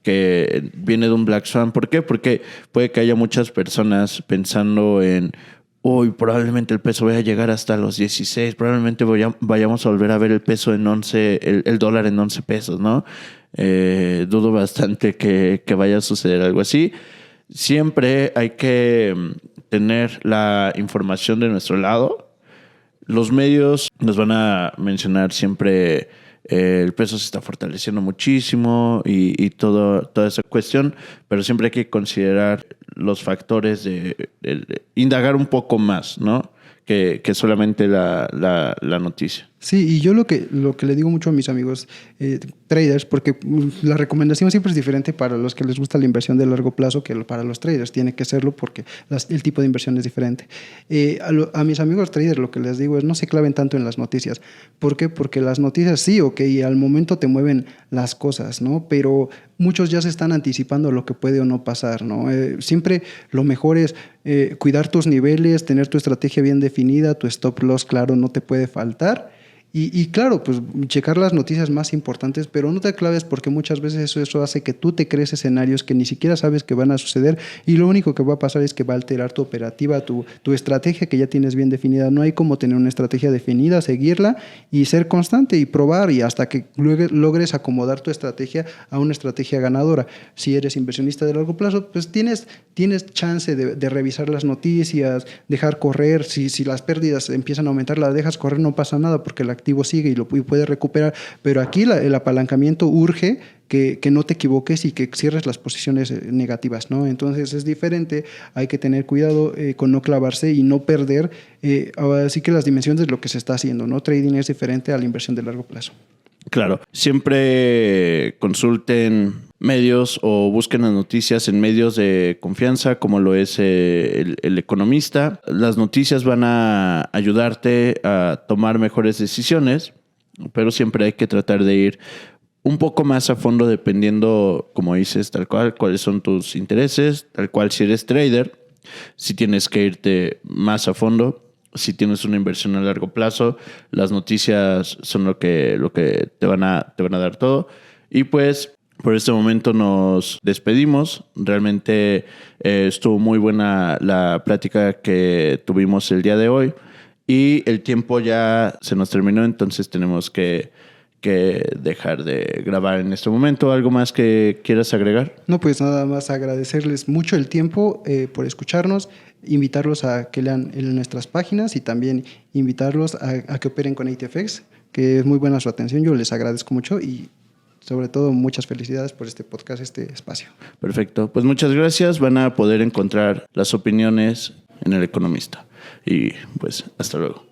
que viene de un Black Swan? ¿Por qué? Porque puede que haya muchas personas pensando en hoy probablemente el peso vaya a llegar hasta los 16, probablemente vayamos a volver a ver el peso en 11, el dólar en 11 pesos, ¿no? Dudo bastante que vaya a suceder algo así. Siempre hay que tener la información de nuestro lado. Los medios nos van a mencionar siempre el peso se está fortaleciendo muchísimo y toda esa cuestión, pero siempre hay que considerar los factores de indagar un poco más, ¿no? Que solamente la noticia. Sí, y yo lo que le digo mucho a mis amigos traders, porque la recomendación siempre es diferente para los que les gusta la inversión de largo plazo que para los traders. Tiene que serlo porque el tipo de inversión es diferente. A mis amigos traders lo que les digo es no se claven tanto en las noticias. ¿Por qué? Porque las noticias sí, ok, al momento te mueven las cosas, ¿no? Pero muchos ya se están anticipando a lo que puede o no pasar, ¿no? Siempre lo mejor es cuidar tus niveles, tener tu estrategia bien definida, tu stop loss claro no te puede faltar. Y claro, pues checar las noticias más importantes, pero no te claves porque muchas veces eso hace que tú te crees escenarios que ni siquiera sabes que van a suceder y lo único que va a pasar es que va a alterar tu operativa, tu estrategia que ya tienes bien definida. No hay como tener una estrategia definida, seguirla y ser constante y probar y hasta que logres acomodar tu estrategia a una estrategia ganadora. Si eres inversionista de largo plazo, pues tienes chance de revisar las noticias, dejar correr. Si las pérdidas empiezan a aumentar, las dejas correr, no pasa nada porque la activo sigue y puede recuperar, pero aquí el apalancamiento urge que no te equivoques y que cierres las posiciones negativas, ¿no? Entonces es diferente, hay que tener cuidado con no clavarse y no perder, así que las dimensiones de lo que se está haciendo, ¿no? Trading es diferente a la inversión de largo plazo. Claro, siempre consulten medios o busquen las noticias en medios de confianza como lo es el Economista. Las noticias van a ayudarte a tomar mejores decisiones, pero siempre hay que tratar de ir un poco más a fondo dependiendo, como dices, tal cual, cuáles son tus intereses, tal cual si eres trader, si tienes que irte más a fondo. Si tienes una inversión a largo plazo, las noticias son lo que te van a dar todo. Y pues por este momento nos despedimos. Realmente estuvo muy buena la plática que tuvimos el día de hoy. Y el tiempo ya se nos terminó, entonces tenemos que dejar de grabar en este momento. ¿Algo más que quieras agregar? No, pues nada más agradecerles mucho el tiempo por escucharnos, invitarlos a que lean en nuestras páginas y también invitarlos a que operen con ATFX, que es muy buena su atención. Yo les agradezco mucho y sobre todo muchas felicidades por este podcast, este espacio. Perfecto. Pues muchas gracias. Van a poder encontrar las opiniones en El Economista. Y pues hasta luego.